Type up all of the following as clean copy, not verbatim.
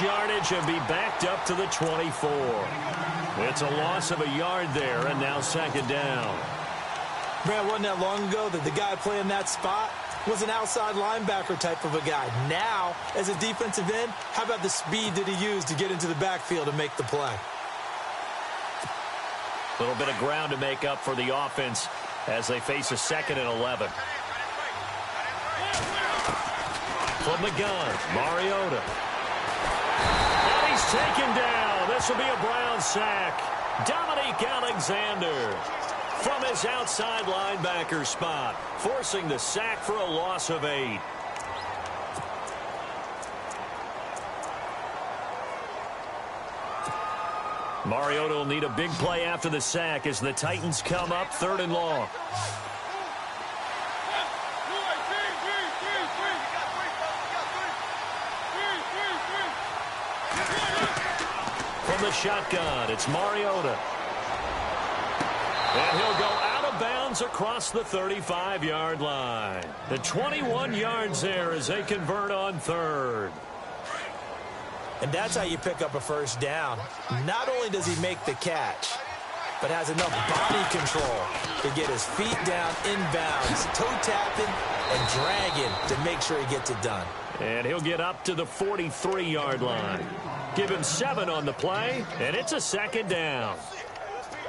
yardage and be backed up to the 24. It's a loss of a yard there, and now second down. Man, wasn't that long ago that the guy playing that spot was an outside linebacker type of a guy. Now, as a defensive end, how about the speed that he used to get into the backfield and make the play? A little bit of ground to make up for the offense as they face a 2nd and 11. From the gun, Mariota. And he's taken down. This will be a Brown sack. Dominique Alexander from his outside linebacker spot, forcing the sack for a loss of 8. Mariota will need a big play after the sack as the Titans come up 3rd and long. From the shotgun, it's Mariota. And he'll go out of bounds across the 35-yard line. The 21 yards there as they convert on 3rd. And that's how you pick up a first down. Not only does he make the catch, but has enough body control to get his feet down inbounds, toe tapping and dragging to make sure he gets it done. And he'll get up to the 43-yard line. Give him 7 on the play, and it's a 2nd down.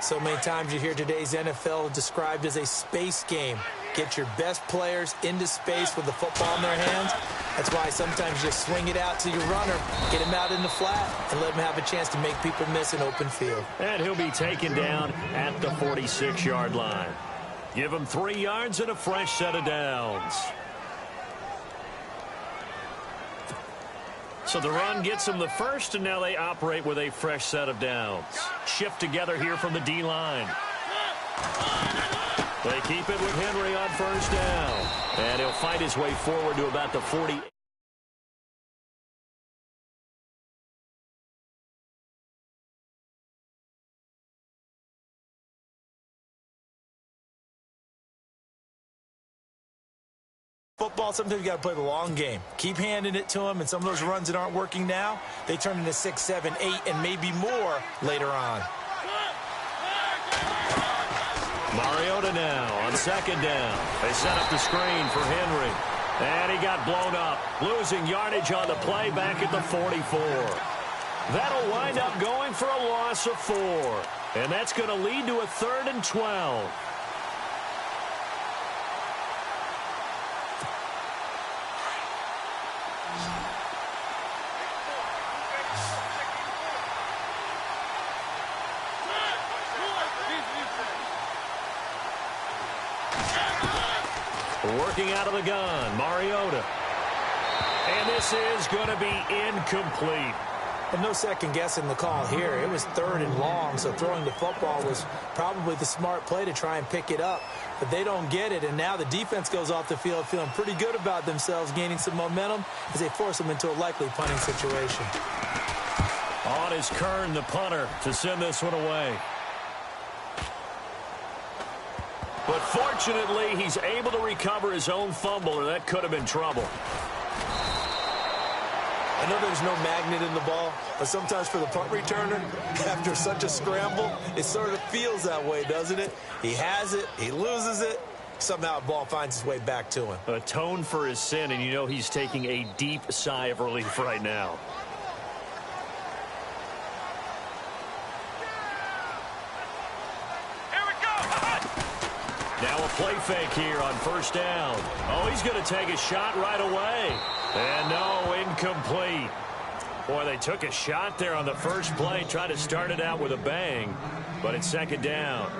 So many times you hear today's NFL described as a space game. Get your best players into space with the football in their hands. That's why sometimes you swing it out to your runner, get him out in the flat, and let him have a chance to make people miss an open field. And he'll be taken down at the 46-yard line. Give him 3 yards and a fresh set of downs. So the run gets them the first, and now they operate with a fresh set of downs. Shift together here from the D-line. They keep it with Henry on first down. And he'll fight his way forward to about the 40. Football, sometimes you got to play the long game. Keep handing it to them, and some of those runs that aren't working now, they turn into 6, 7, 8, and maybe more later on. Mariota now on second down. They set up the screen for Henry. And he got blown up, losing yardage on the play back at the 44. That'll wind up going for a loss of 4. And that's going to lead to a 3rd and 12. Working out of the gun, Mariota. And this is going to be incomplete. And no second guessing the call here. It was 3rd and long, so throwing the football was probably the smart play to try and pick it up. But they don't get it, and now the defense goes off the field feeling pretty good about themselves, gaining some momentum as they force them into a likely punting situation. On is Kern, the punter, to send this one away. But fortunately, he's able to recover his own fumble, or that could have been trouble. I know there's no magnet in the ball, but sometimes for the punt returner, after such a scramble, it sort of feels that way, doesn't it? He has it, he loses it, somehow the ball finds its way back to him. Atone for his sin, and you know he's taking a deep sigh of relief right now. Now a play fake here on first down. Oh, he's going to take a shot right away. And no, incomplete. Boy, they took a shot there on the first play, tried to start it out with a bang, but it's second down.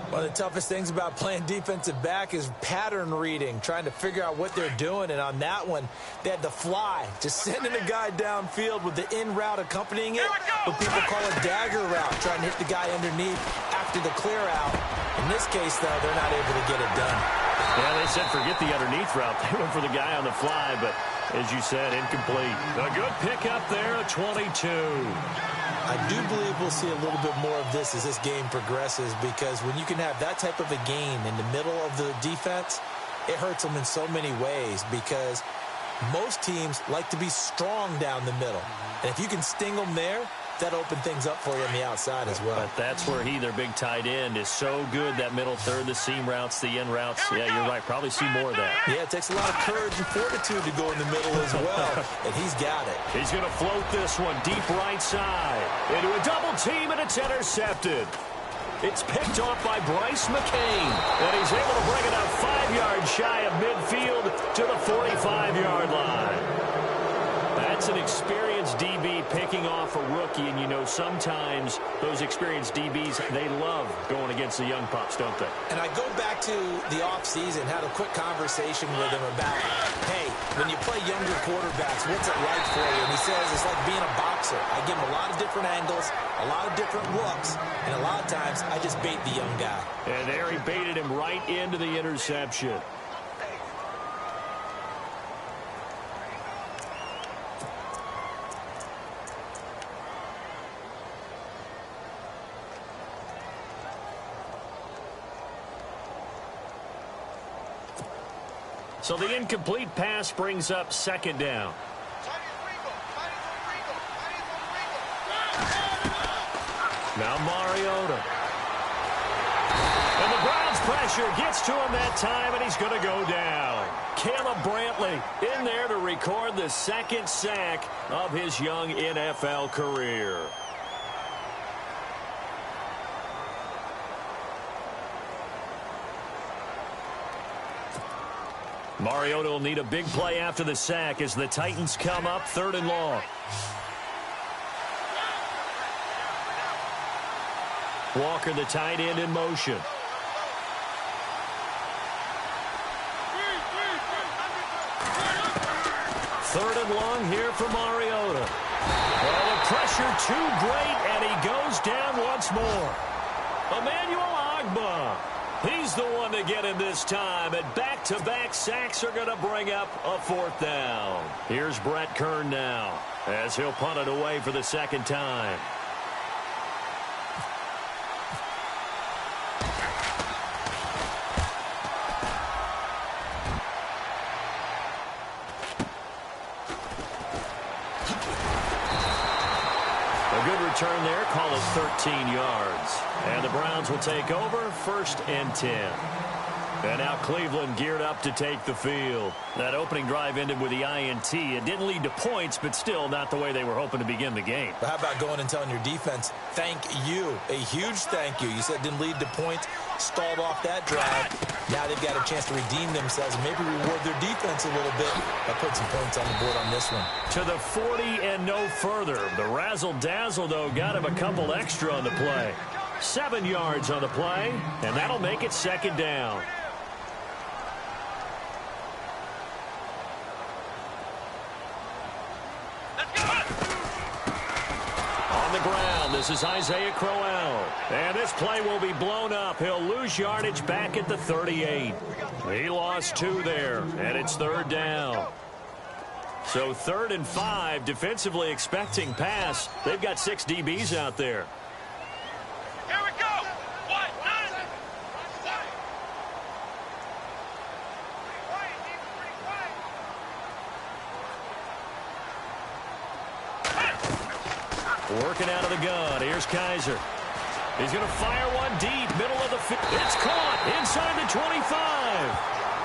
One of the toughest things about playing defensive back is pattern reading, trying to figure out what they're doing. And on that one, they had the fly, just sending a guy downfield with the in route accompanying it, what people call a dagger route, trying to hit the guy underneath after the clear out. In this case, though, they're not able to get it done. Yeah, they said forget the underneath route. They went for the guy on the fly, but as you said, incomplete. A good pickup there, a 22. I do believe we'll see a little bit more of this as this game progresses, because when you can have that type of a gain in the middle of the defense, it hurts them in so many ways, because Most teams like to be strong down the middle. And if you can sting them there, that open things up for you on the outside as well. But that's where their big tight end, is so good, that middle third, the seam routes, the in routes. Yeah, you're right. Probably see more of that. Yeah, it takes a lot of courage and fortitude to go in the middle as well, and he's got it. He's going to float this one deep right side into a double team, and it's intercepted. It's picked off by Bryce McCain, and he's able to bring it up 5 yards shy of midfield to the 45-yard line. That's an experienced DB picking off a rookie, and you know sometimes those experienced DBs, they love going against the young pups, don't they? And I go back to the offseason, had a quick conversation with him about, hey, when you play younger quarterbacks, what's it like for you? And he says it's like being a boxer. I give him a lot of different angles, a lot of different looks, and a lot of times I just bait the young guy. And there he baited him right into the interception. So the incomplete pass brings up second down. Now Mariota. And the Browns pressure gets to him that time, and he's going to go down. Caleb Brantley in there to record the second sack of his young NFL career. Mariota will need a big play after the sack as the Titans come up 3rd and long. Walker, the tight end, in motion. Third and long here for Mariota. Well, the pressure too great, and he goes down once more. Emmanuel Ogbah. He's the one to get him this time, and back-to-back sacks are going to bring up a 4th down. Here's Brett Kern now, as he'll punt it away for the second time. A good return there, call it 13 yards. And the Browns will take over, 1st and 10. And now Cleveland geared up to take the field. That opening drive ended with the INT. It didn't lead to points, but still not the way they were hoping to begin the game. But how about going and telling your defense, thank you, a huge thank you. You said it didn't lead to points, stalled off that drive. Now they've got a chance to redeem themselves and maybe reward their defense a little bit by putting some points on the board on this one. To the 40 and no further. The razzle-dazzle, though, got him a couple extra on the play. 7 yards on the play, and that'll make it 2nd down. On the ground, this is Isaiah Crowell. And this play will be blown up. He'll lose yardage back at the 38. He lost 2 there, and it's 3rd down. So 3rd and 5, defensively expecting pass. They've got 6 DBs out there. Here we go. Working out of the gun. Here's Kaiser. He's going to fire one deep, middle of the field. It's caught inside the 25.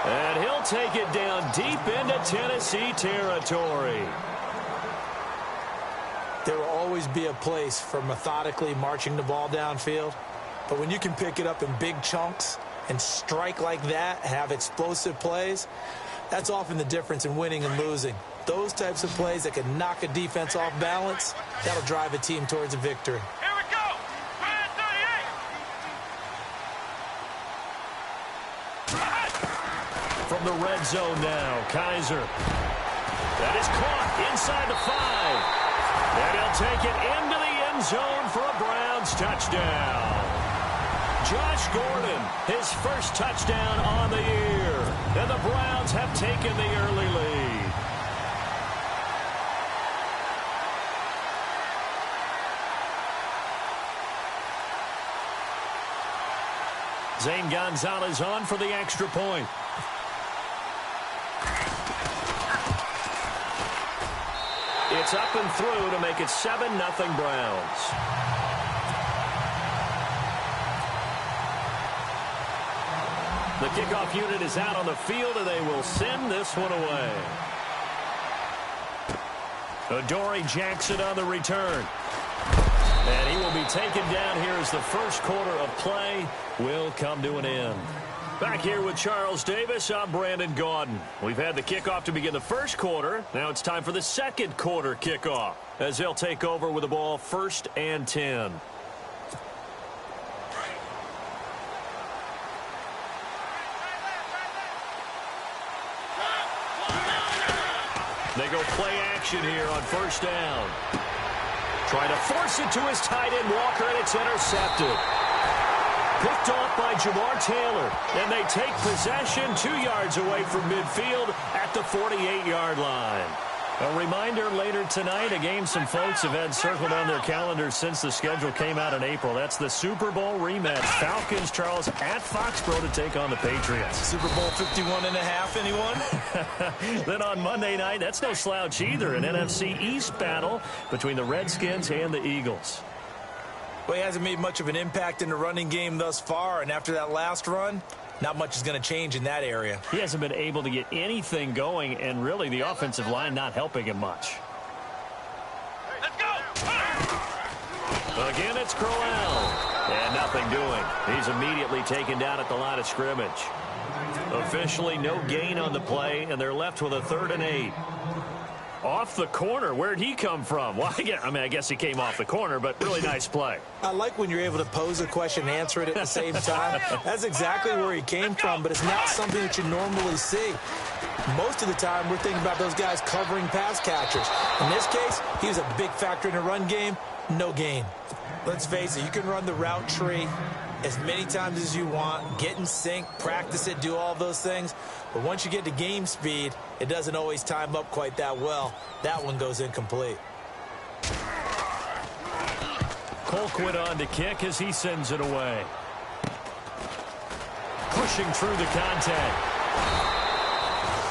And he'll take it down deep into Tennessee territory. There will always be a place for methodically marching the ball downfield. But when you can pick it up in big chunks and strike like that, have explosive plays, that's often the difference in winning and losing. Those types of plays that can knock a defense off balance, that'll drive a team towards a victory. Here we go. 38. From the red zone now, Kaiser. That is caught inside the 5. And he'll take it into the end zone for a Browns touchdown. Josh Gordon, his first touchdown on the year. And the Browns have taken the early lead. Zane Gonzalez on for the extra point. It's up and through to make it 7-0 Browns. The kickoff unit is out on the field, and they will send this one away. Adoree Jackson on the return. And he will be taken down here as the first quarter of play will come to an end. Back here with Charles Davis, I'm Brandon Gaudin. We've had the kickoff to begin the first quarter. Now it's time for the second quarter kickoff as they'll take over with the ball 1st and 10. They go play action here on 1st down. Trying to force it to his tight end, Walker, and it's intercepted. Picked off by Jamar Taylor, and they take possession 2 yards away from midfield at the 48-yard line. A reminder later tonight, a game some folks have had circled on their calendars since the schedule came out in April. That's the Super Bowl rematch. Falcons, Charles, at Foxborough to take on the Patriots. Super Bowl 51.5, anyone? Then on Monday night, that's no slouch either, an NFC East battle between the Redskins and the Eagles. Well, he hasn't made much of an impact in the running game thus far, and after that last run, not much is going to change in that area. He hasn't been able to get anything going, and really the offensive line not helping him much. Let's go! Again, it's Crowell. And nothing doing. He's immediately taken down at the line of scrimmage. Officially no gain on the play, and they're left with a 3rd and 8. Off the corner. Where'd he come from? Well, I guess he came off the corner, but really nice play. I like when you're able to pose a question and answer it at the same time. That's exactly where he came from, but it's not something that you normally see. Most of the time, we're thinking about those guys covering pass catchers. In this case, he was a big factor in the run game. No gain. Let's face it, you can run the route tree as many times as you want, get in sync, practice it, do all those things. But once you get to game speed, it doesn't always time up quite that well. That one goes incomplete. Colquitt on to kick as he sends it away. Pushing through the contact.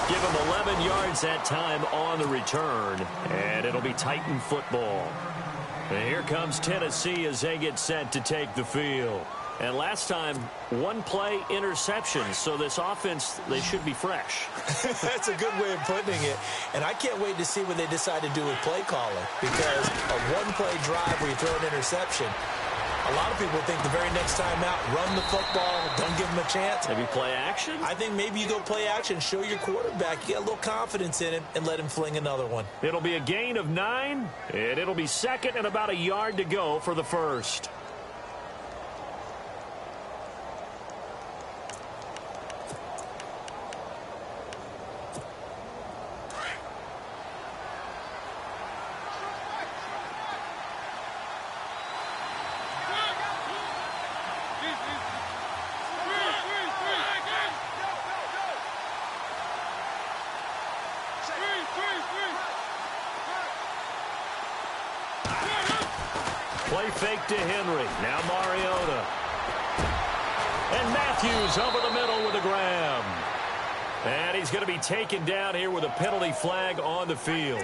Give him 11 yards that time on the return, and it'll be Titan football. And here comes Tennessee as they get set to take the field. And last time, 1 play interception, so this offense, they should be fresh. That's a good way of putting it. And I can't wait to see what they decide to do with play calling, because a 1-play drive where you throw an interception, a lot of people think the very next time out, run the football, don't give them a chance. Maybe play action? I think maybe you go play action, show your quarterback, you get a little confidence in him, and let him fling another one. It'll be a gain of 9, and it'll be 2nd and about a yard to go for the 1st. Play fake to Henry. Now Mariota. And Matthews over the middle with a grab. And he's going to be taken down here with a penalty flag on the field.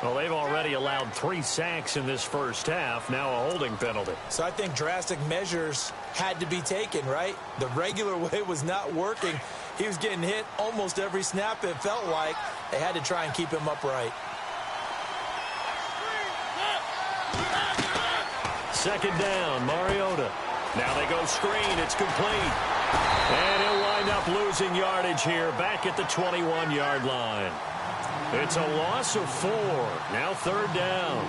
Well, they've already allowed 3 sacks in this first half. Now a holding penalty. So I think drastic measures had to be taken, right? The regular way was not working. He was getting hit almost every snap, it felt like. They had to try and keep him upright. 2nd down, Mariota. Now they go screen. It's complete. And he'll wind up losing yardage here back at the 21-yard line. It's a loss of 4. Now 3rd down.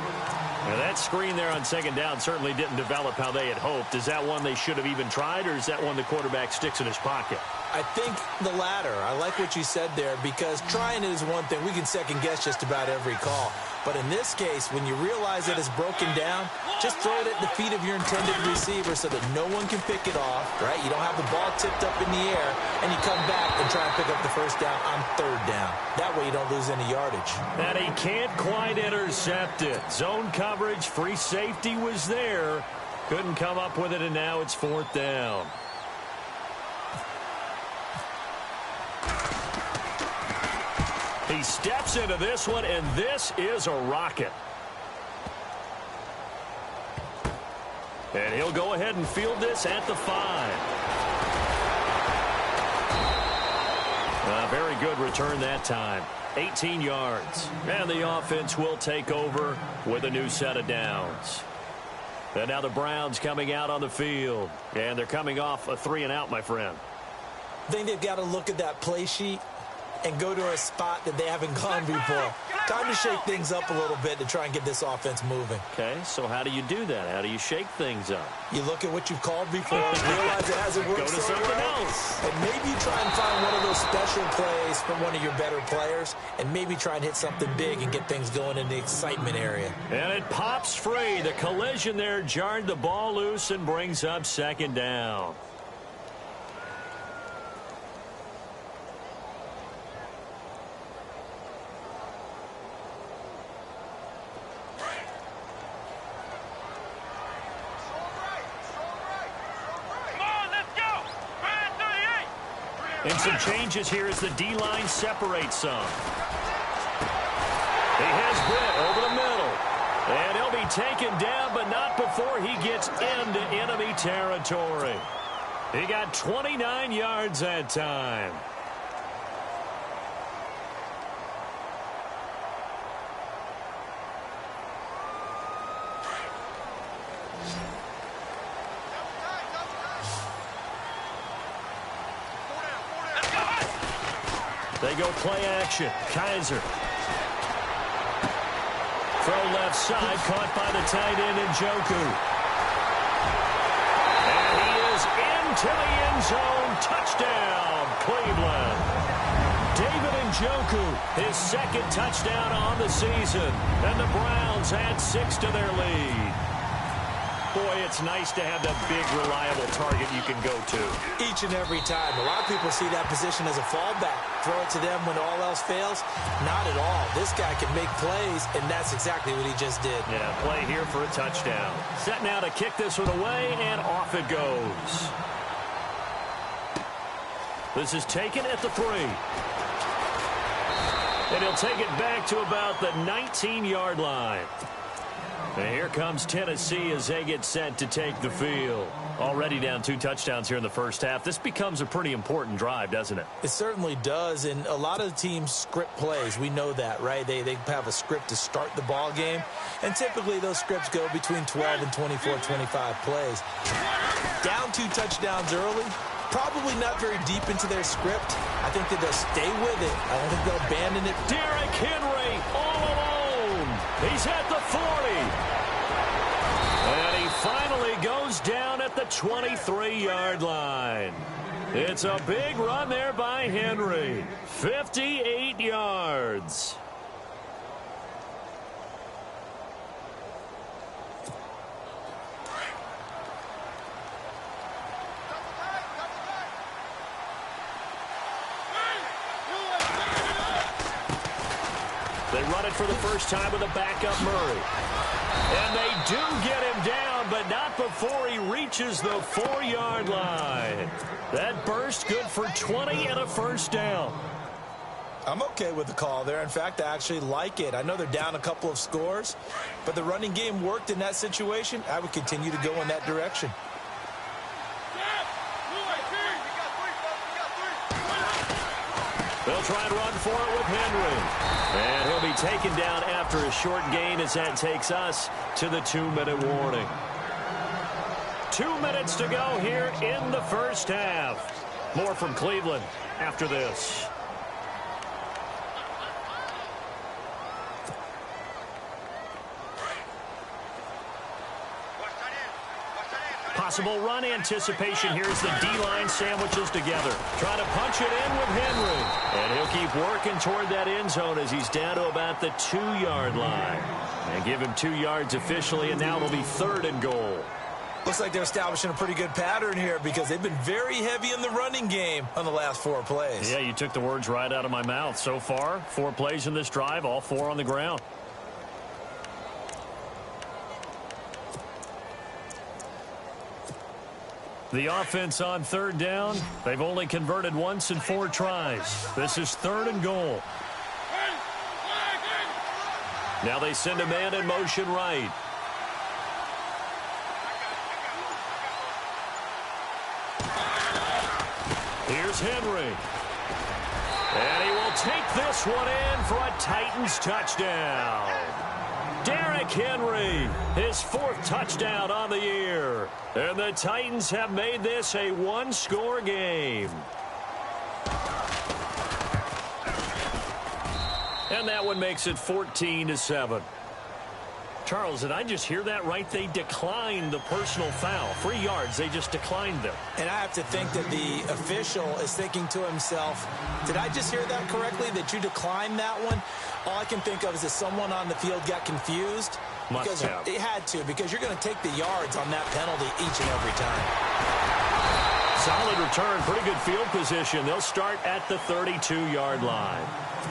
Now that screen there on 2nd down certainly didn't develop how they had hoped. Is that one they should have even tried, or is that one the quarterback sticks in his pocket? I think the latter. I like what you said there, because trying it is one thing. We can second-guess just about every call. But in this case, when you realize that it's broken down, just throw it at the feet of your intended receiver so that no one can pick it off, right? You don't have the ball tipped up in the air, and you come back and try and pick up the 1st down on 3rd down. That way you don't lose any yardage. And he can't quite intercept it. Zone coverage, free safety was there. Couldn't come up with it, and now it's 4th down. He steps into this one, and this is a rocket. And he'll go ahead and field this at the 5. A very good return that time. 18 yards. And the offense will take over with a new set of downs. And now the Browns coming out on the field. And they're coming off a 3-and-out, my friend. I think they've got to look at that play sheet and go to a spot that they haven't gone before. Time to shake things up a little bit to try and get this offense moving. Okay, so how do you do that? How do you shake things up? You look at what you've called before, realize it hasn't worked Go to something else. and maybe you try and find one of those special plays from one of your better players, and maybe try and hit something big and get things going in the excitement area. And it pops free. The collision there jarred the ball loose and brings up 2nd down. And some changes here as the D-line separates some. He has Britt over the middle. And he'll be taken down, but not before he gets into enemy territory. He got 29 yards that time. They go play action. Kaiser. Throw left side, caught by the tight end Njoku. And he is into the end zone. Touchdown, Cleveland. David Njoku, his 2nd touchdown on the season. And the Browns add 6 to their lead. Boy, it's nice to have that big, reliable target you can go to. Each and every time. A lot of people see that position as a fallback. Throw it to them when all else fails. Not at all. This guy can make plays, and that's exactly what he just did. Yeah, play here for a touchdown. Set now to kick this one away, and off it goes. This is taken at the 3. And he'll take it back to about the 19-yard line. And here comes Tennessee as they get set to take the field. Already down 2 touchdowns here in the first half. This becomes a pretty important drive, doesn't it? It certainly does, and a lot of the teams script plays. We know that, right? They have a script to start the ball game, and typically those scripts go between 12 and 24, 25 plays. Down 2 touchdowns early, probably not very deep into their script. I think that they'll stay with it. I don't think they'll abandon it. Derrick Henry all alone. He's at the 40. And he finally goes down at the 23-yard line. It's a big run there by Henry. 58 yards. They run it for the first time with a backup Murray. And they do get him down, but not before he reaches the 4-yard line. That burst good for 20 and a first down. I'm okay with the call there. In fact, I actually like it. I know they're down a couple of scores, but the running game worked in that situation. I would continue to go in that direction. They'll try and run for it with Henry. And he'll be taken down after a short gain as that takes us to the 2-minute warning. 2 minutes to go here in the first half. More from Cleveland after this. Possible run anticipation here as the D-line sandwiches together. Trying to punch it in with Henry. And he'll keep working toward that end zone as he's down to about the 2-yard line. And give him 2 yards officially, and now it'll be 3rd and goal. Looks like they're establishing a pretty good pattern here because they've been very heavy in the running game on the last 4 plays. Yeah, you took the words right out of my mouth. So far, 4 plays in this drive, all 4 on the ground. The offense on 3rd down. They've only converted once in 4 tries. This is 3rd and goal. Now they send a man in motion right. Here's Henry. And he will take this one in for a Titans touchdown. Derrick Henry, his 4th touchdown on the year. And the Titans have made this a one-score game. And that one makes it 14-7. Charles, did I just hear that right? They declined the personal foul. 3 yards, they just declined them. And I have to think that the official is thinking to himself, did I just hear that correctly, that you declined that one? All I can think of is that someone on the field got confused. Must have. It had to, because you're going to take the yards on that penalty each and every time. Solid return, pretty good field position. They'll start at the 32-yard line.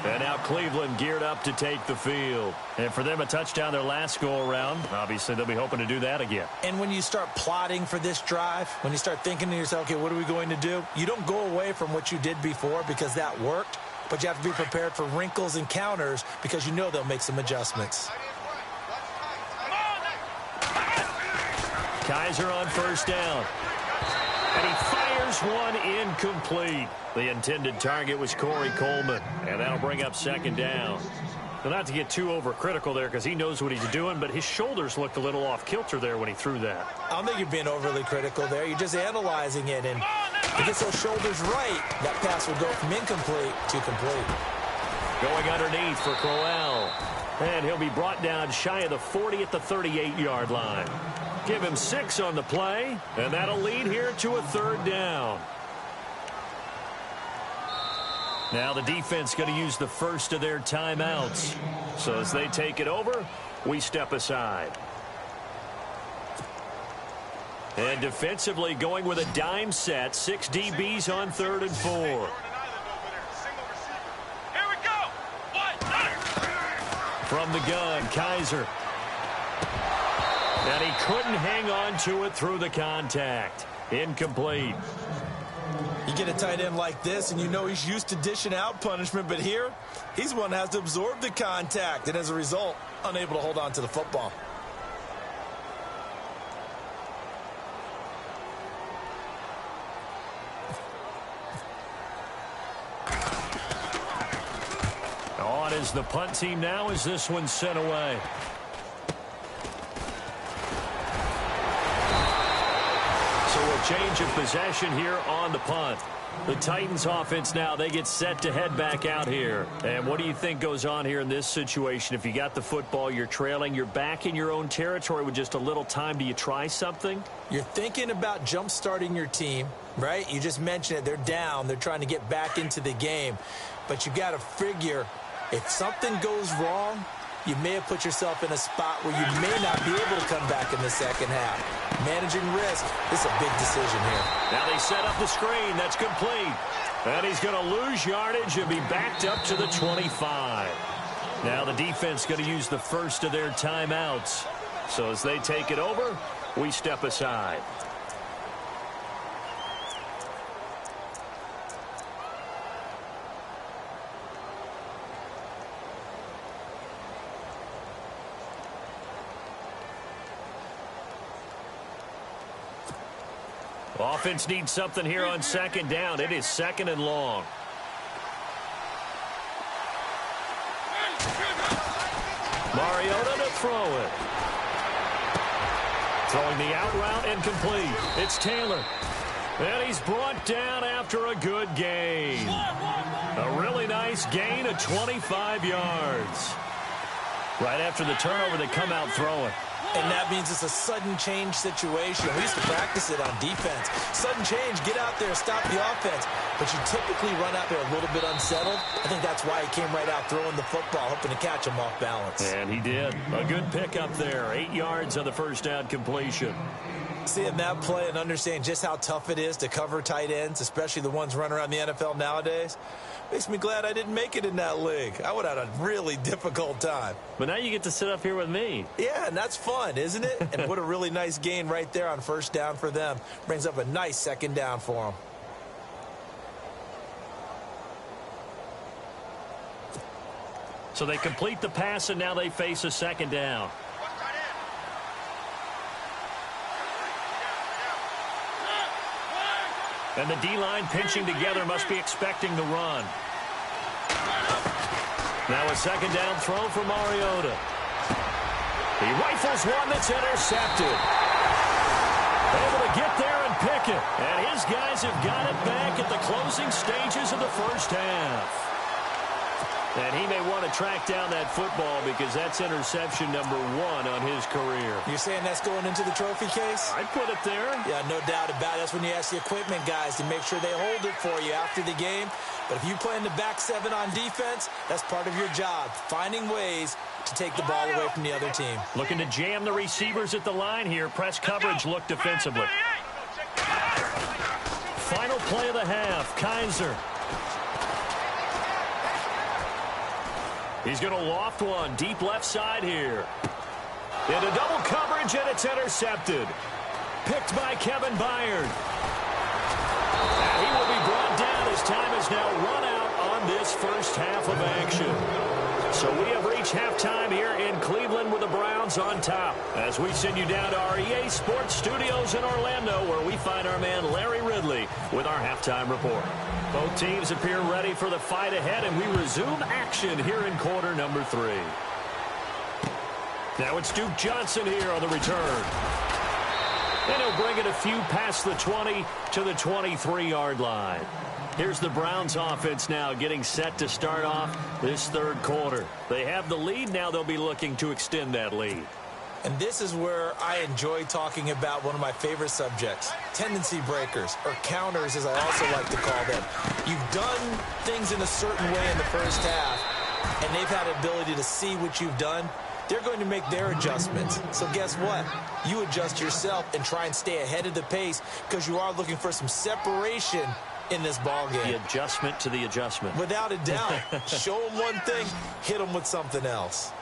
And now Cleveland geared up to take the field. And for them, a touchdown their last go-around. Obviously, they'll be hoping to do that again. And when you start plotting for this drive, when you start thinking to yourself, okay, what are we going to do? You don't go away from what you did before because that worked, but you have to be prepared for wrinkles and counters because you know they'll make some adjustments. Kaiser on first down. And he fires one incomplete. The intended target was Corey Coleman. And that'll bring up second down. Well, not to get too overcritical there because he knows what he's doing, but his shoulders looked a little off kilter there when he threw that. I don't think you're being overly critical there. You're just analyzing it. And if he gets those shoulders right, that pass will go from incomplete to complete. Going underneath for Crowell. And he'll be brought down shy of the 40 at the 38-yard line. Give him 6 on the play, and that'll lead here to a third down. Now the defense going to use the first of their timeouts. So as they take it over, we step aside. And defensively going with a dime set, 6 DBs on 3rd and 4. Here we go. From the gun, Kaiser. And he couldn't hang on to it through the contact. Incomplete. You get a tight end like this, and you know he's used to dishing out punishment, but here, he's one that has to absorb the contact, and as a result, unable to hold on to the football. On is the punt team now as this one's sent away. Change of possession here on the punt. The Titans offense now, they get set to head back out here. And what do you think goes on here in this situation? If you got the football, you're trailing, you're back in your own territory with just a little time. Do you try something? You're thinking about jump-starting your team, right? You just mentioned it. They're down. They're trying to get back into the game. But you got to figure if something goes wrong, you may have put yourself in a spot where you may not be able to come back in the second half. Managing risk, this is a big decision here. Now they set up the screen. That's complete. And he's going to lose yardage and be backed up to the 25. Now the defense going to use the first of their timeouts. So as they take it over, we step aside. Offense needs something here on second down. It is 2nd and long. Mariota to throw it. Throwing the out route and complete. It's Taylor. And he's brought down after a good gain. A really nice gain of 25 yards. Right after the turnover, they come out throwing. And that means it's a sudden change situation. We used to practice it on defense. Sudden change, get out there, stop the offense. But you typically run out there a little bit unsettled. I think that's why he came right out throwing the football, hoping to catch him off balance. And he did. A good pickup there. 8 yards on the first down completion. Seeing that play and understanding just how tough it is to cover tight ends, especially the ones running around the NFL nowadays, makes me glad I didn't make it in that league. I would have had a really difficult time. But now you get to sit up here with me. Yeah, and that's fun, isn't it? And what a really nice gain right there on first down for them. Brings up a nice second down for them. So they complete the pass, and now they face a second down. And the D-line pinching together must be expecting the run. Now a second down throw for Mariota. He rifles one that's intercepted. Able to get there and pick it. And his guys have got it back at the closing stages of the first half. And he may want to track down that football because that's interception number 1 on his career. You're saying that's going into the trophy case? I'd put it there. Yeah, no doubt about it. That's when you ask the equipment guys to make sure they hold it for you after the game. But if you play in the back 7 on defense, that's part of your job, finding ways to take the ball away from the other team. Looking to jam the receivers at the line here. Press coverage look defensively. Final play of the half, Kaiser. He's going to loft one deep left side here. Into double coverage, and it's intercepted. Picked by Kevin Byard. And he will be brought down as time is now run out on this first half of action. So we have reached halftime here in Cleveland with the Browns on top. As we send you down to our EA Sports Studios in Orlando, where we find our man Larry Ridley with our halftime report. Both teams appear ready for the fight ahead, and we resume action here in quarter number 3. Now it's Duke Johnson here on the return. And he'll bring it a few past the 20 to the 23-yard line. Here's the Browns offense now getting set to start off this third quarter. They have the lead. Now they'll be looking to extend that lead. And this is where I enjoy talking about one of my favorite subjects, tendency breakers, or counters as I also like to call them. You've done things in a certain way in the first half, and they've had the ability to see what you've done. They're going to make their adjustments. So guess what? You adjust yourself and try and stay ahead of the pace because you are looking for some separation in this ball game. The adjustment to the adjustment. Without a doubt. Show them one thing, hit them with something else.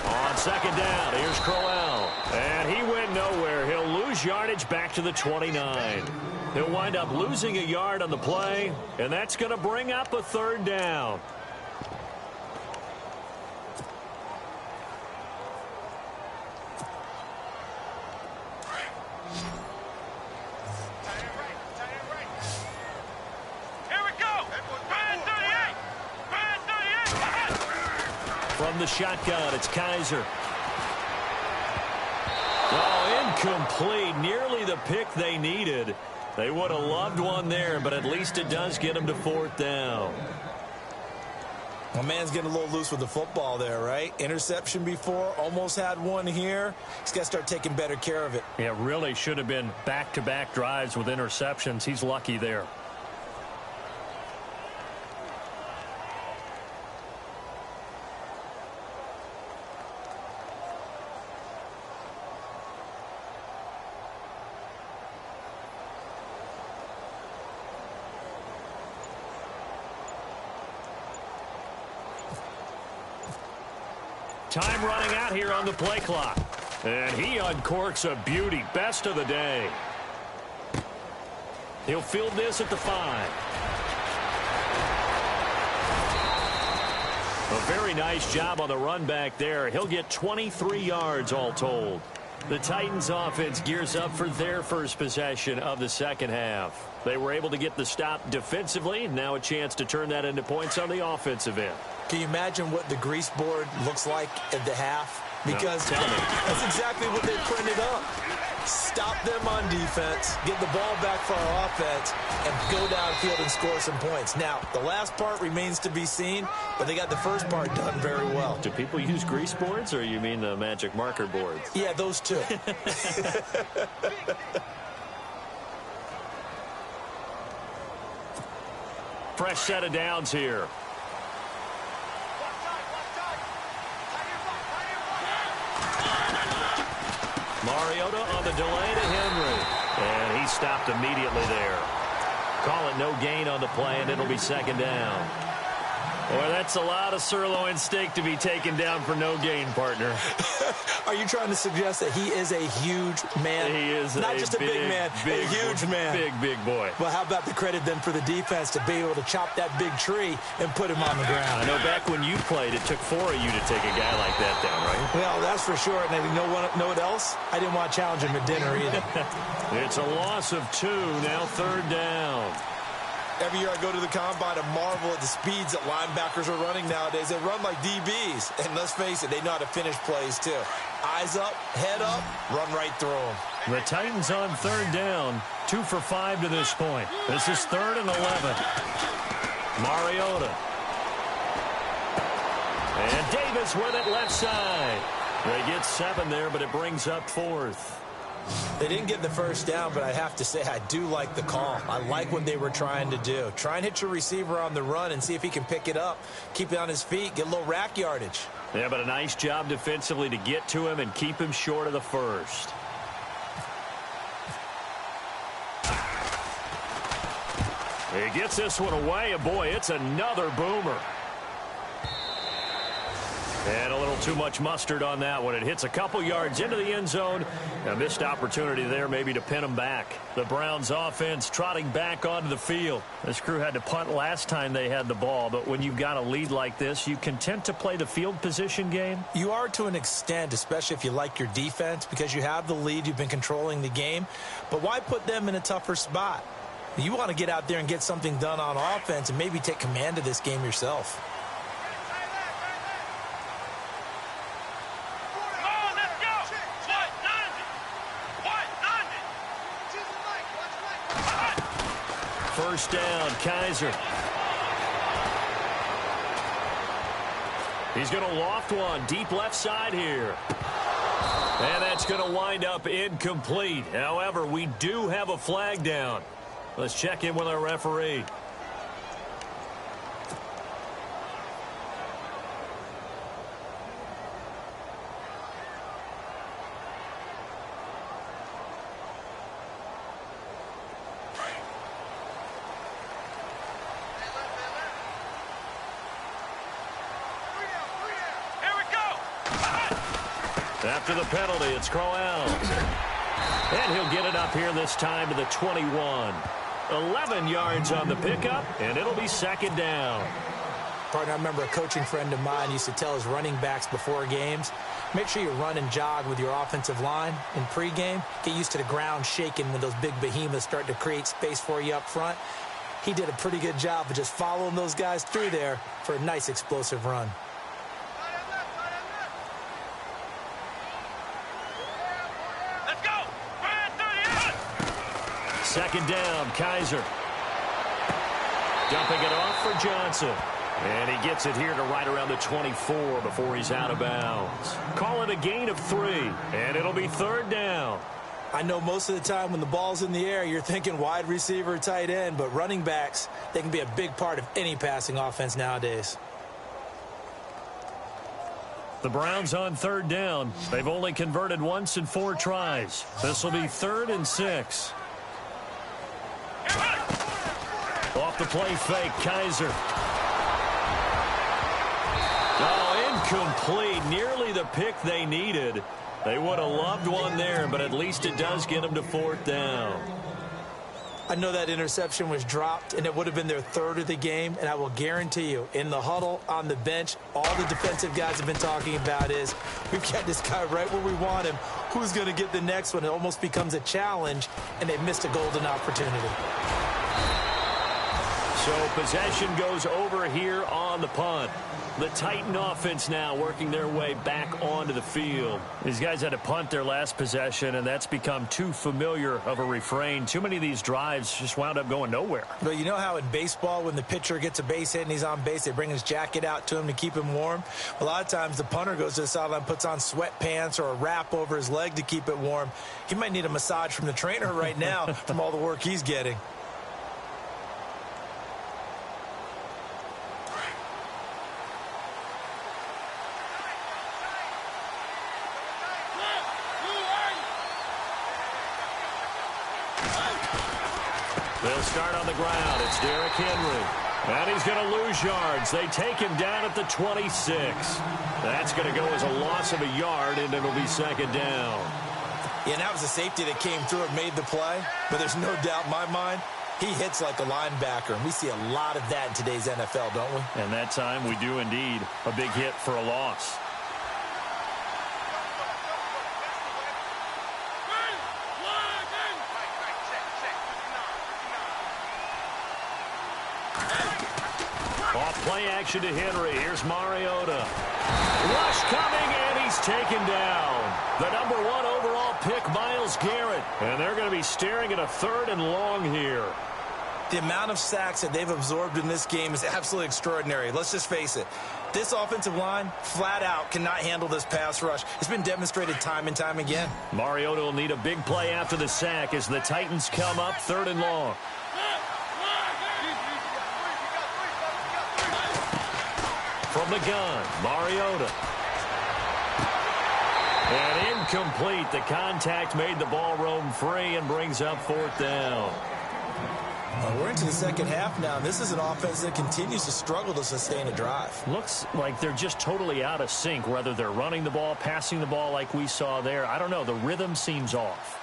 On second down, here's Crowell. And he went nowhere. He'll lose yardage back to the 29. He'll wind up losing a yard on the play, and that's going to bring up a third down. From the shotgun, it's Kaiser. Oh, incomplete. Nearly the pick they needed. They would have loved one there, but at least it does get them to fourth down. My man's getting a little loose with the football there, right? Interception before, almost had one here. He's got to start taking better care of it. Yeah, really should have been back-to-back drives with interceptions. He's lucky there. Time running out here on the play clock. And he uncorks a beauty. Best of the day. He'll field this at the 5. A very nice job on the run back there. He'll get 23 yards all told. The Titans offense gears up for their first possession of the second half. They were able to get the stop defensively. Now a chance to turn that into points on the offensive end. Can you imagine what the grease board looks like at the half? Because no, tell me. That's exactly what they printed up. Stop them on defense, get the ball back for our offense, and go downfield and score some points. Now, the last part remains to be seen, but they got the first part done very well. Do people use grease boards, or you mean the magic marker boards? Yeah, those two. Fresh set of downs here. Mariota on the delay to Henry. And he stopped immediately there. Call it no gain on the play, and it'll be second down. Boy, that's a lot of sirloin steak to be taken down for no gain, partner. Are you trying to suggest that he is a huge man? He is not just a big man, a huge man. Big boy. Well, how about the credit then for the defense to be able to chop that big tree and put him on the ground? I know back when you played, it took 4 of you to take a guy like that down, right? Well, that's for sure. And you know what else? I didn't want to challenge him at dinner either. It's a loss of 2, now 3rd down. Every year I go to the combine and marvel at the speeds that linebackers are running nowadays. They run like DBs. And let's face it, they know how to finish plays too. Eyes up, head up, run right through them. The Titans on 3rd down, 2 for 5 to this point. This is 3rd and 11. Mariota. And Davis with it left side. They get 7 there, but it brings up 4th. They didn't get the first down, but I have to say I do like the call. I like what they were trying to do. Try and hit your receiver on the run and see if he can pick it up, keep it on his feet, get a little rack yardage. Yeah, but a nice job defensively to get to him and keep him short of the first. He gets this one away, and boy, it's another boomer. And a little too much mustard on that one. It hits a couple yards into the end zone. A missed opportunity there maybe to pin them back. The Browns offense trotting back onto the field. This crew had to punt last time they had the ball, but when you've got a lead like this, you content to play the field position game? You are to an extent, especially if you like your defense, because you have the lead, you've been controlling the game. But why put them in a tougher spot? You want to get out there and get something done on offense and maybe take command of this game yourself. First down, Kaiser. He's going to loft one deep left side here. And that's going to wind up incomplete. However, we do have a flag down. Let's check in with our referee. After the penalty, it's Crowell. And he'll get it up here this time to the 21. 11 yards on the pickup, and it'll be 2nd down. Partner, I remember a coaching friend of mine used to tell his running backs before games, make sure you run and jog with your offensive line in pregame. Get used to the ground shaking when those big behemoths start to create space for you up front. He did a pretty good job of just following those guys through there for a nice explosive run. Second down, Kaiser. Dumping it off for Johnson. And he gets it here to right around the 24 before he's out of bounds. Call it a gain of 3, and it'll be 3rd down. I know most of the time when the ball's in the air, you're thinking wide receiver, tight end, but running backs, they can be a big part of any passing offense nowadays. The Browns on 3rd down. They've only converted once in 4 tries. This will be 3rd and 6. Off the play fake, Kaiser. Oh, incomplete. Nearly the pick they needed. They would have loved one there, but at least it does get them to 4th down. I know that interception was dropped, and it would have been their 3rd of the game, and I will guarantee you, in the huddle, on the bench, all the defensive guys have been talking about is, we've got this guy right where we want him. Who's going to get the next one? It almost becomes a challenge, and they missed a golden opportunity. So possession goes over here on the punt. The Titan offense now working their way back onto the field. These guys had to punt their last possession, and that's become too familiar of a refrain. Too many of these drives just wound up going nowhere. But you know how in baseball, when the pitcher gets a base hit and he's on base, they bring his jacket out to him to keep him warm? A lot of times the punter goes to the sideline, puts on sweatpants or a wrap over his leg to keep it warm. He might need a massage from the trainer right now from all the work he's getting. They'll start on the ground. It's Derrick Henry. And he's going to lose yards. They take him down at the 26. That's going to go as a loss of a yard, and it'll be second down. Yeah, and that was a safety that came through and made the play. But there's no doubt in my mind, he hits like a linebacker. And we see a lot of that in today's NFL, don't we? And that time we do indeed. A big hit for a loss. Off play action to Henry. Here's Mariota. Rush coming, and he's taken down. The number 1 overall pick, Myles Garrett. And they're going to be staring at a 3rd and long here. The amount of sacks that they've absorbed in this game is absolutely extraordinary. Let's just face it. This offensive line, flat out, cannot handle this pass rush. It's been demonstrated time and time again. Mariota will need a big play after the sack as the Titans come up 3rd and long. From the gun, Mariota. And incomplete. The contact made the ball roam free and brings up 4th down. We're into the second half now, and this is an offense that continues to struggle to sustain a drive. Looks like they're just totally out of sync, whether they're running the ball, passing the ball like we saw there. I don't know. The rhythm seems off.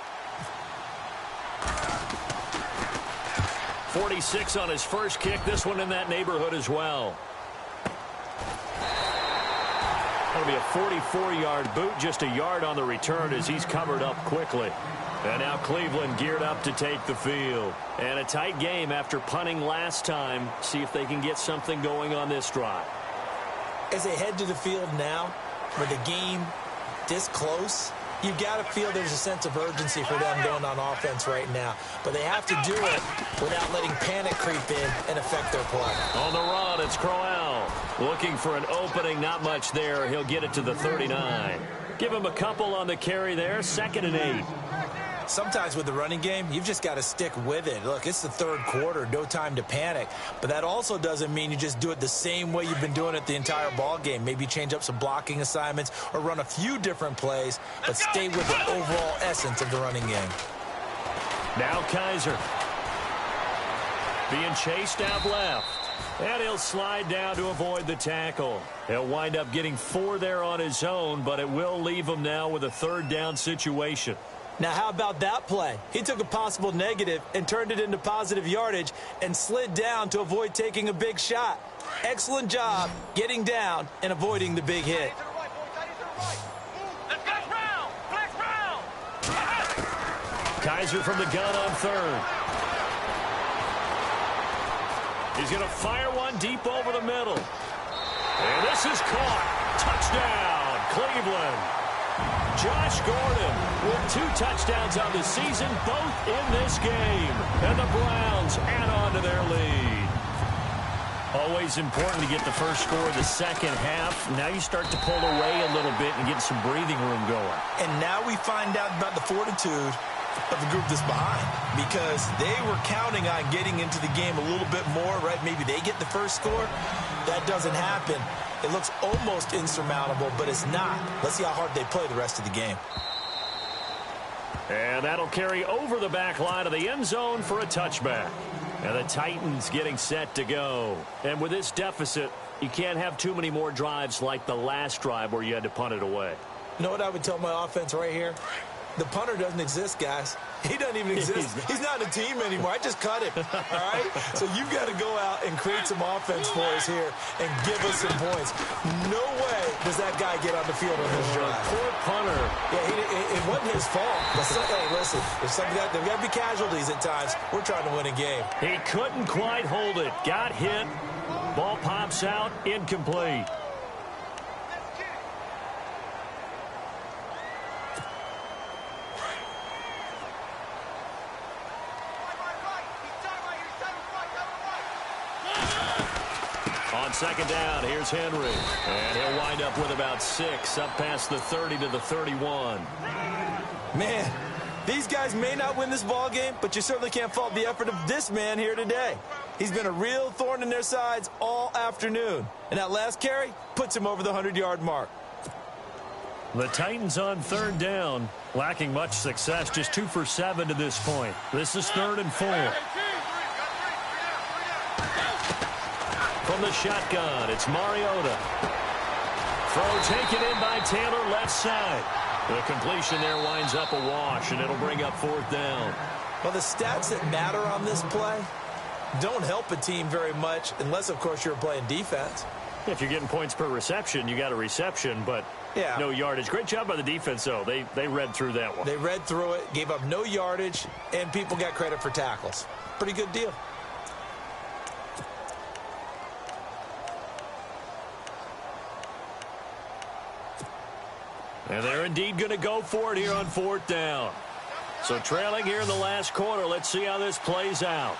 46 on his first kick. This one in that neighborhood as well. That'll be a 44-yard boot, just a yard on the return as he's covered up quickly. And now Cleveland geared up to take the field. And a tight game after punting last time. See if they can get something going on this drive. As they head to the field now, with the game this close, you've got to feel there's a sense of urgency for them going on offense right now. But they have to do it without letting panic creep in and affect their play. On the run, it's Crowell. Looking for an opening, not much there. He'll get it to the 39. Give him a couple on the carry there, 2nd and 8. Sometimes with the running game, you've just got to stick with it. Look, it's the 3rd quarter, no time to panic. But that also doesn't mean you just do it the same way you've been doing it the entire ball game. Maybe change up some blocking assignments or run a few different plays, but stay with the overall essence of the running game. Now Kaiser. Being chased out left. And he'll slide down to avoid the tackle. He'll wind up getting 4 there on his own, but it will leave him now with a 3rd down situation. Now, how about that play? He took a possible negative and turned it into positive yardage and slid down to avoid taking a big shot. Excellent job getting down and avoiding the big hit. Kaiser from the gun on 3rd. He's going to fire one deep over the middle. And this is caught. Touchdown, Cleveland. Josh Gordon with 2 touchdowns on the season, both in this game. And the Browns add on to their lead. Always important to get the first score of the second half. Now you start to pull away a little bit and get some breathing room going. And now we find out about the fortitude of the group that's behind, because they were counting on getting into the game a little bit more, right? Maybe they get the first score. That doesn't happen. It looks almost insurmountable, but it's not. Let's see how hard they play the rest of the game. And that'll carry over the back line of the end zone for a touchback. And the Titans getting set to go. And with this deficit, you can't have too many more drives like the last drive where you had to punt it away. You know what I would tell my offense right here? The punter doesn't exist, guys. He doesn't even exist. He's not a team anymore. I just cut him, all right? So you've got to go out and create some offense for us here and give us some points. No way does that guy get on the field on this drive. Poor punter. Yeah, it wasn't his fault. But hey, listen, there's got to be casualties at times. We're trying to win a game. He couldn't quite hold it. Got hit. Ball pops out. Incomplete. On second down, here's Henry. And he'll wind up with about 6, up past the 30 to the 31. Man, these guys may not win this ball game, but you certainly can't fault the effort of this man here today. He's been a real thorn in their sides all afternoon. And that last carry puts him over the 100-yard mark. The Titans on 3rd down, lacking much success, just 2 for 7 to this point. This is 3rd and 4. From the shotgun, it's Mariota. Throw taken in by Taylor, left side. The completion there winds up a wash, and it'll bring up 4th down. Well, the stats that matter on this play don't help a team very much unless, of course, you're playing defense. If you're getting points per reception, you got a reception, but no yardage. Great job by the defense, though. They read through that one. They read through it, gave up no yardage, and people got credit for tackles. Pretty good deal. And they're indeed going to go for it here on 4th down. So trailing here in the last quarter. Let's see how this plays out.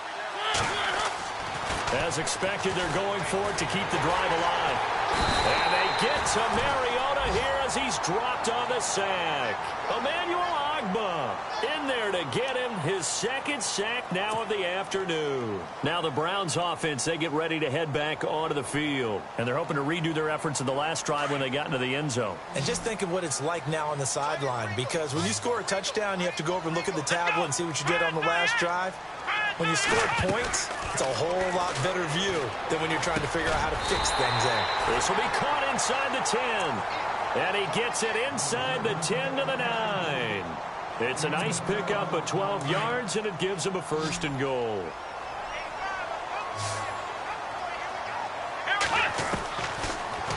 As expected, they're going for it to keep the drive alive. And they get to Mariota here as he's dropped on the sack. Emmanuel Ogbah in there to get him his 2nd sack now of the afternoon. Now the Browns offense, they get ready to head back onto the field. And they're hoping to redo their efforts in the last drive when they got into the end zone. And just think of what it's like now on the sideline, because when you score a touchdown, you have to go over and look at the tablet and see what you did on the last drive. When you score points, it's a whole lot better view than when you're trying to figure out how to fix things there. This will be caught inside the 10. And he gets it inside the 10 to the 9. It's a nice pickup of 12 yards, and it gives him a 1st and goal.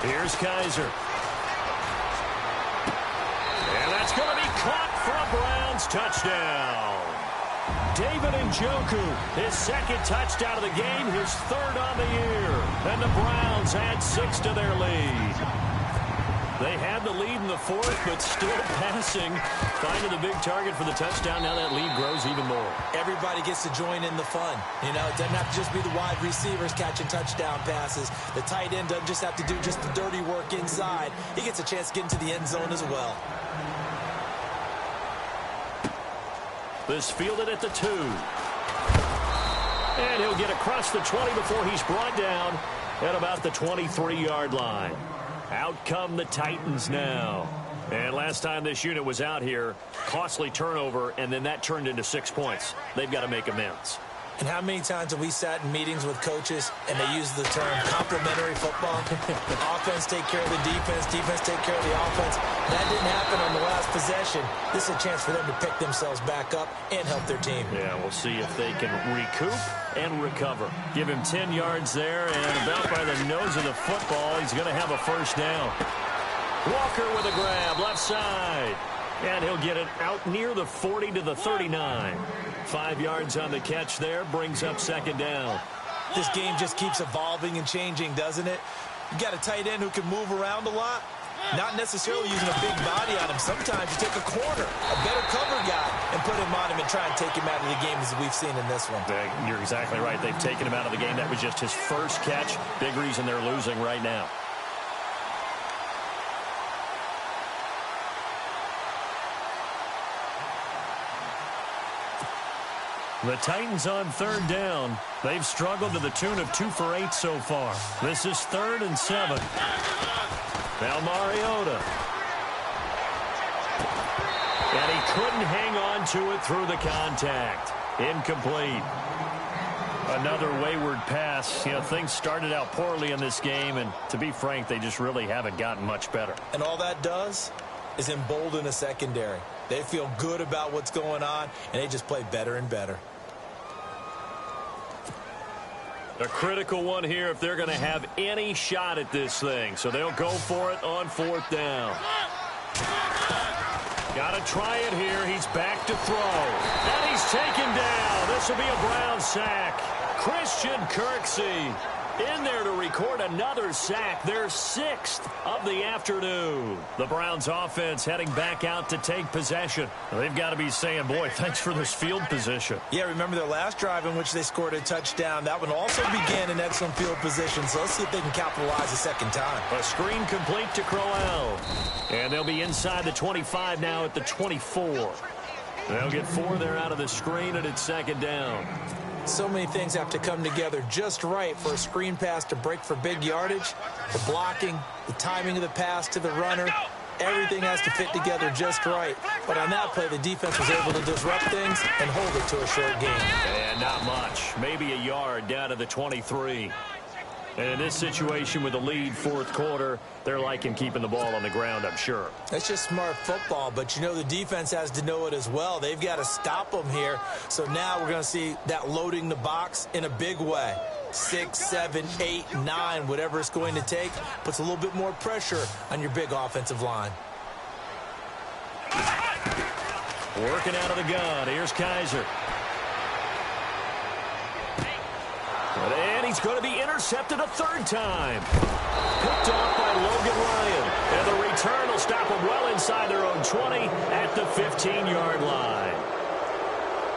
Here's Kaiser. And that's going to be caught for a Browns touchdown. David Njoku, his 2nd touchdown of the game, his 3rd on the year. And the Browns add 6 to their lead. They had the lead in the 4th, but still passing. Finding the big target for the touchdown. Now that lead grows even more. Everybody gets to join in the fun. You know, it doesn't have to just be the wide receivers catching touchdown passes. The tight end doesn't just have to do just the dirty work inside. He gets a chance to get into the end zone as well. This fielded at the 2. And he'll get across the 20 before he's brought down at about the 23-yard line. Out come the Titans now. And last time this unit was out here, costly turnover, and then that turned into 6 points. They've got to make amends. And how many times have we sat in meetings with coaches and they use the term complementary football? Offense take care of the defense, defense take care of the offense. That didn't happen on the last possession. This is a chance for them to pick themselves back up and help their team. Yeah, we'll see if they can recoup and recover. Give him 10 yards there, and about by the nose of the football, he's going to have a 1st down. Walker with a grab, left side. And he'll get it out near the 40 to the 39. 5 yards on the catch there, brings up 2nd down. This game just keeps evolving and changing, doesn't it? You got a tight end who can move around a lot. Not necessarily using a big body on him. Sometimes you take a corner, a better cover guy, and put him on him and try and take him out of the game, as we've seen in this one. You're exactly right. They've taken him out of the game. That was just his 1st catch. Big reason they're losing right now. The Titans on 3rd down. They've struggled to the tune of 2 for 8 so far. This is 3rd and 7. Now Mariota. And he couldn't hang on to it through the contact. Incomplete. Another wayward pass. You know, things started out poorly in this game, and to be frank, they just really haven't gotten much better. And all that does is embolden a secondary. They feel good about what's going on, and they just play better and better. A critical one here if they're going to have any shot at this thing. So they'll go for it on 4th down. Got to try it here. He's back to throw. And he's taken down. This will be a Browns sack. Christian Kirksey in there to record another sack, their 6th of the afternoon. The Browns offense heading back out to take possession. They've got to be saying, boy, thanks for this field position. Yeah, remember their last drive in which they scored a touchdown. That one also began in excellent field position, so let's see if they can capitalize a 2nd time. A screen complete to Crowell. And they'll be inside the 25 now at the 24. They'll get 4 there out of the screen, and it's 2nd down. So many things have to come together just right for a screen pass to break for big yardage. The blocking, the timing of the pass to the runner, everything has to fit together just right. But on that play, the defense was able to disrupt things and hold it to a short gain. And not much. Maybe a yard down to the 23. And in this situation with the lead fourth quarter, they're liking keeping the ball on the ground, I'm sure. That's just smart football, but you know the defense has to know it as well. They've got to stop them here. So now we're going to see that loading the box in a big way. 6, 7, 8, 9, whatever it's going to take, puts a little bit more pressure on your big offensive line. Working out of the gun. Here's Kaiser. And he's going to be intercepted a third time. Picked off by Logan Ryan. And the return will stop them well inside their own 20 at the 15-yard line.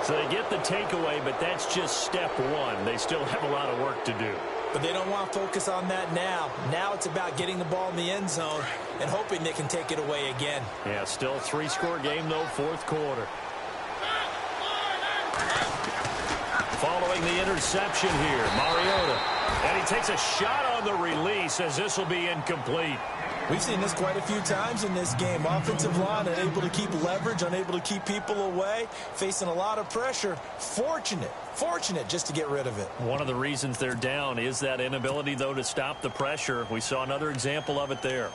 So they get the takeaway, but that's just step one. They still have a lot of work to do. But they don't want to focus on that now. Now it's about getting the ball in the end zone and hoping they can take it away again. Yeah, still three-score game, though, fourth quarter. Following the interception here, Mariota. And he takes a shot on the release as this will be incomplete. We've seen this quite a few times in this game. Offensive line unable to keep leverage, unable to keep people away, facing a lot of pressure. Fortunate just to get rid of it. One of the reasons they're down is that inability, though, to stop the pressure. We saw another example of it there.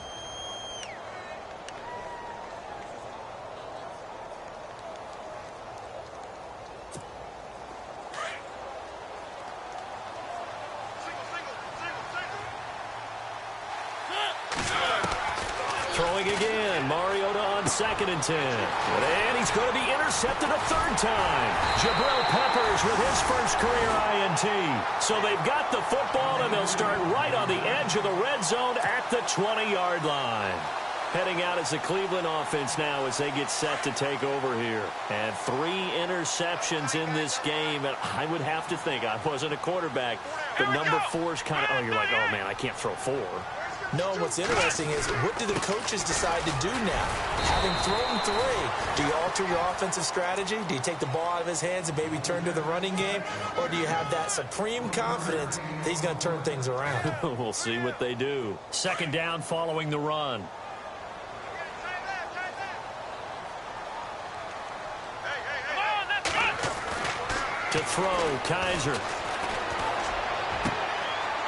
Throwing again, Mariota on 2nd and 10. And he's going to be intercepted a third time. Jabril Peppers with his first career INT. So they've got the football, and they'll start right on the edge of the red zone at the 20-yard line. Heading out as the Cleveland offense now as they get set to take over here. And 3 interceptions in this game. And I would have to think, I wasn't a quarterback, but number 4 is kind of, oh, you're like, oh, man, I can't throw 4. No, what's interesting is what do the coaches decide to do now? Having thrown 3, do you alter your offensive strategy? Do you take the ball out of his hands and maybe turn to the running game? Or do you have that supreme confidence that he's going to turn things around? We'll see what they do. 2nd down following the run. To throw, Kaiser.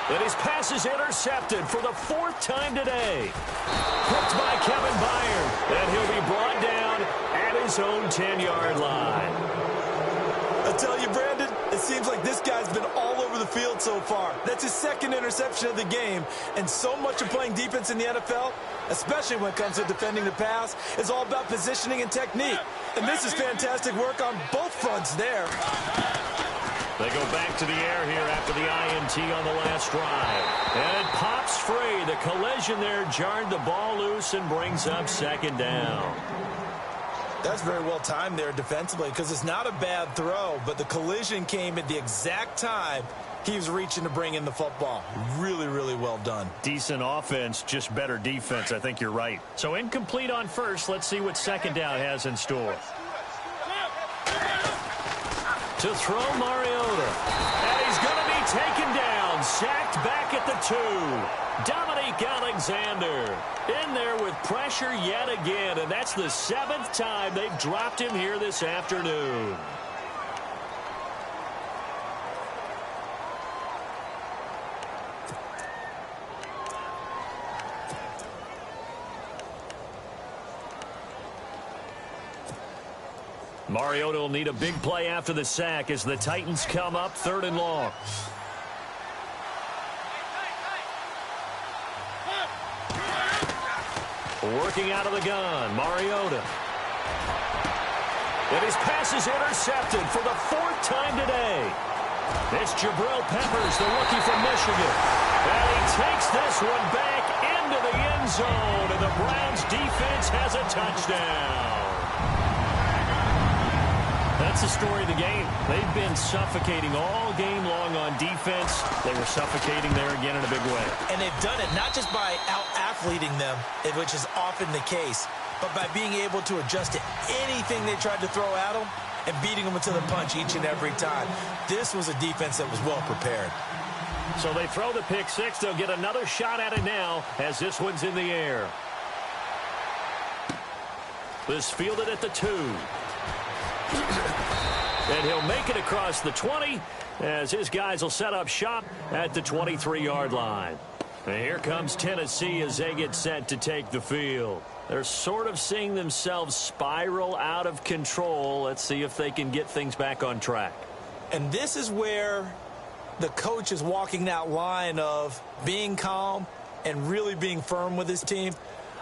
And his pass is intercepted for the 4th time today. Picked by Kevin Byard. And he'll be brought down at his own 10-yard line. I tell you, Brandon, it seems like this guy's been all over the field so far. That's his 2nd interception of the game. And so much of playing defense in the NFL, especially when it comes to defending the pass, is all about positioning and technique. And this is fantastic work on both fronts there. They go back to the air here after the INT on the last drive. And it pops free. The collision there jarred the ball loose and brings up 2nd down. That's very well timed there defensively because it's not a bad throw, but the collision came at the exact time he was reaching to bring in the football. Really, really well done. Decent offense, just better defense. I think you're right. So incomplete on first. Let's see what 2nd down has in store. To throw, Mariota. And he's going to be taken down. Sacked back at the 2. Dominique Alexander in there with pressure yet again. And that's the 7th time they've dropped him here this afternoon. Mariota will need a big play after the sack as the Titans come up 3rd and long. Working out of the gun, Mariota. And his pass is intercepted for the 4th time today. It's Jabril Peppers, the rookie from Michigan. And he takes this one back into the end zone, and the Browns defense has a touchdown. That's the story of the game. They've been suffocating all game long on defense. They were suffocating there again in a big way. And they've done it not just by out-athleting them, which is often the case, but by being able to adjust to anything they tried to throw at them and beating them into the punch each and every time. This was a defense that was well prepared. So they throw the pick 6. They'll get another shot at it now as this one's in the air. This fielded at the 2. And he'll make it across the 20 as his guys will set up shop at the 23-yard line. And here comes Tennessee as they get set to take the field. They're sort of seeing themselves spiral out of control. Let's see if they can get things back on track. And this is where the coach is walking that line of being calm and really being firm with his team.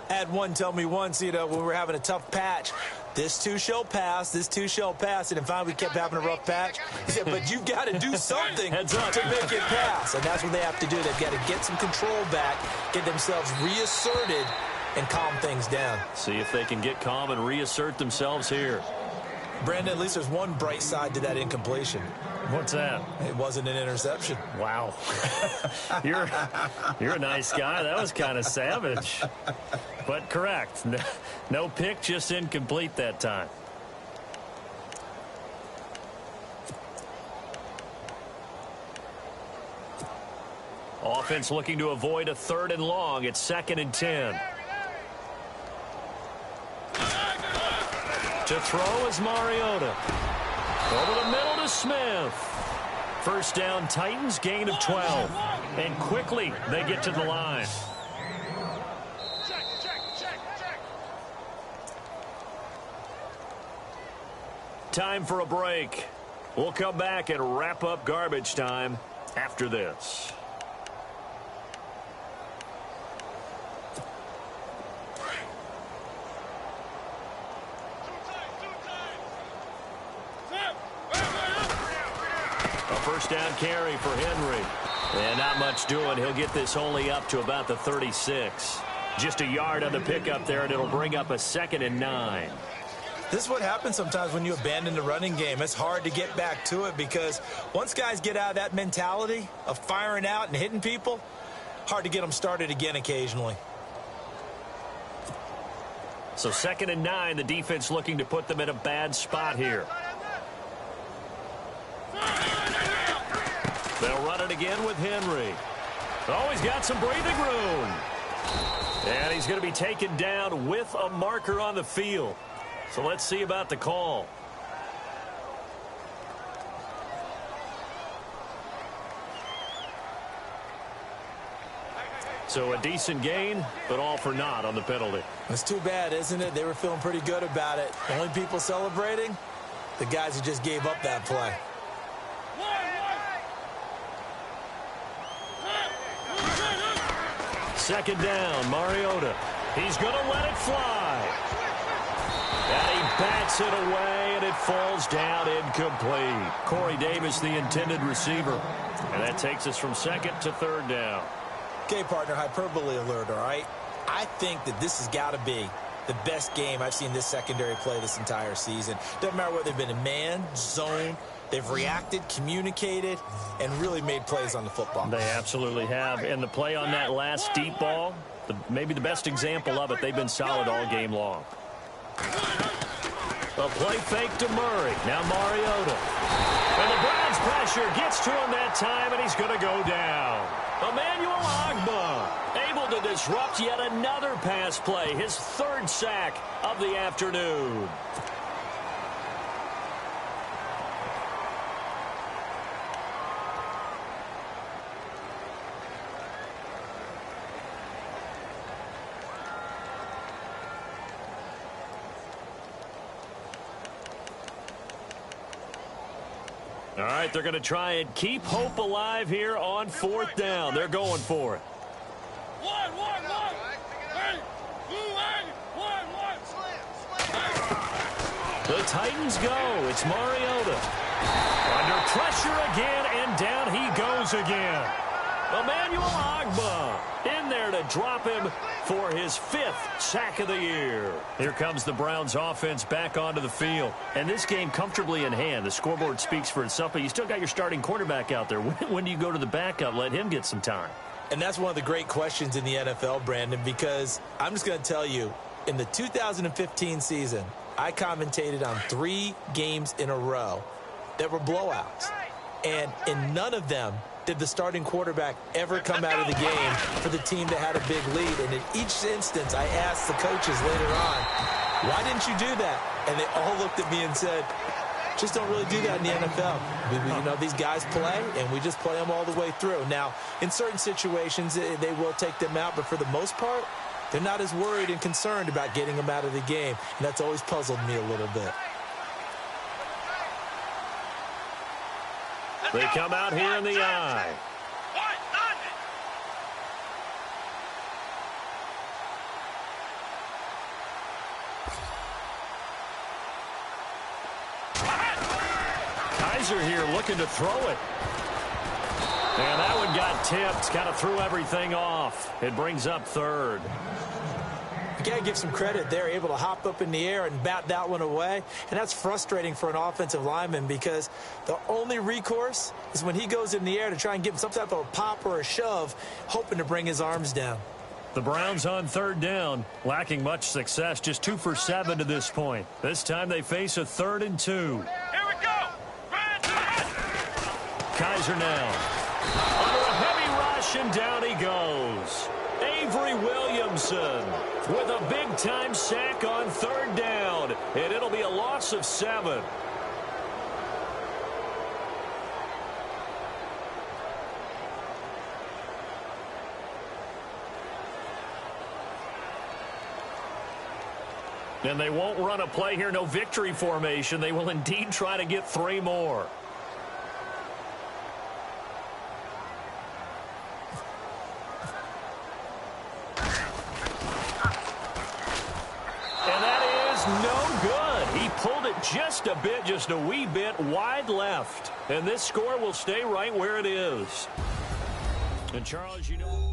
I had one tell me once, when we were having a tough patch, this too shall pass, this too shall pass. And finally we kept having a rough patch. He said, but you've got to do something to make it pass. And that's what they have to do. They've got to get some control back, get themselves reasserted, and calm things down. See if they can get calm and reassert themselves here. Brandon, at least there's one bright side to that incompletion. What's that? It wasn't an interception. Wow. You're a nice guy. That was kind of savage. But correct. No pick, just incomplete that time. Offense looking to avoid a 3rd and long. It's 2nd and 10. To throw is Mariota. Over the middle to Smith. First down, Titans, gain of 12. And quickly they get to the line. Time for a break. We'll come back and wrap up garbage time after this. First down carry for Henry. And not much doing. He'll get this only up to about the 36. Just a yard on the pickup there, and it'll bring up a 2nd and 9. This is what happens sometimes when you abandon the running game. It's hard to get back to it because once guys get out of that mentality of firing out and hitting people, hard to get them started again occasionally. So 2nd and 9, the defense looking to put them in a bad spot here. They'll run it again with Henry. Oh, he's got some breathing room. And he's going to be taken down with a marker on the field. So let's see about the call. So a decent gain, but all for naught on the penalty. It's too bad, isn't it? They were feeling pretty good about it. The only people celebrating, the guys who just gave up that play. Second down, Mariota. He's going to let it fly. And he bats it away, and it falls down incomplete. Corey Davis, the intended receiver. And that takes us from 2nd to 3rd down. Okay, partner, hyperbole alert, all right? I think that this has got to be the best game I've seen this secondary play this entire season. Doesn't matter whether they've been in man, zone, they've reacted, communicated, and really made plays on the football. They absolutely have. And the play on that last deep ball, maybe the best example of it, they've been solid all game long. A play fake to Murray. Now Mariota. And the Browns pressure gets to him that time, and he's going to go down. Emmanuel Ogbah able to disrupt yet another pass play. His 3rd sack of the afternoon. All right, they're going to try and keep hope alive here on 4th down. They're going for it. The Titans go. It's Mariota. Under pressure again, and down he goes again. Emmanuel Ogbah in there to drop him for his 5th sack of the year. Here comes the Browns offense back onto the field. And this game comfortably in hand. The scoreboard speaks for itself, but you still got your starting quarterback out there. When do you go to the backup? Let him get some time. And that's one of the great questions in the NFL, Brandon, because I'm just going to tell you, in the 2015 season, I commentated on 3 games in a row that were blowouts. And in none of them did the starting quarterback ever come out of the game for the team that had a big lead. And in each instance, I asked the coaches later on, why didn't you do that? And they all looked at me and said, Just don't really do that in the NFL. You know, these guys play, and we just play them all the way through. Now, in certain situations, they will take them out, but for the most part, they're not as worried and concerned about getting them out of the game, and that's always puzzled me a little bit. They come out here in the eye. Kaiser here looking to throw it. And that one got tipped. Kind of threw everything off. It brings up third. You got to give some credit. They're able to hop up in the air and bat that one away. And that's frustrating for an offensive lineman because the only recourse is when he goes in the air to try and give him some type of a pop or a shove, hoping to bring his arms down. The Browns on third down, lacking much success, just 2 for 7 to this point. This time they face a 3rd and 2. Here we go. Kaiser now. Under a heavy rush, and down he goes. Avery Williamson with a big-time sack on 3rd down, and it'll be a loss of 7. And they won't run a play here, no victory formation. They will indeed try to get 3 more. No good. He pulled it just a bit, just a wee bit wide left. And this score will stay right where it is. And Charles, you know...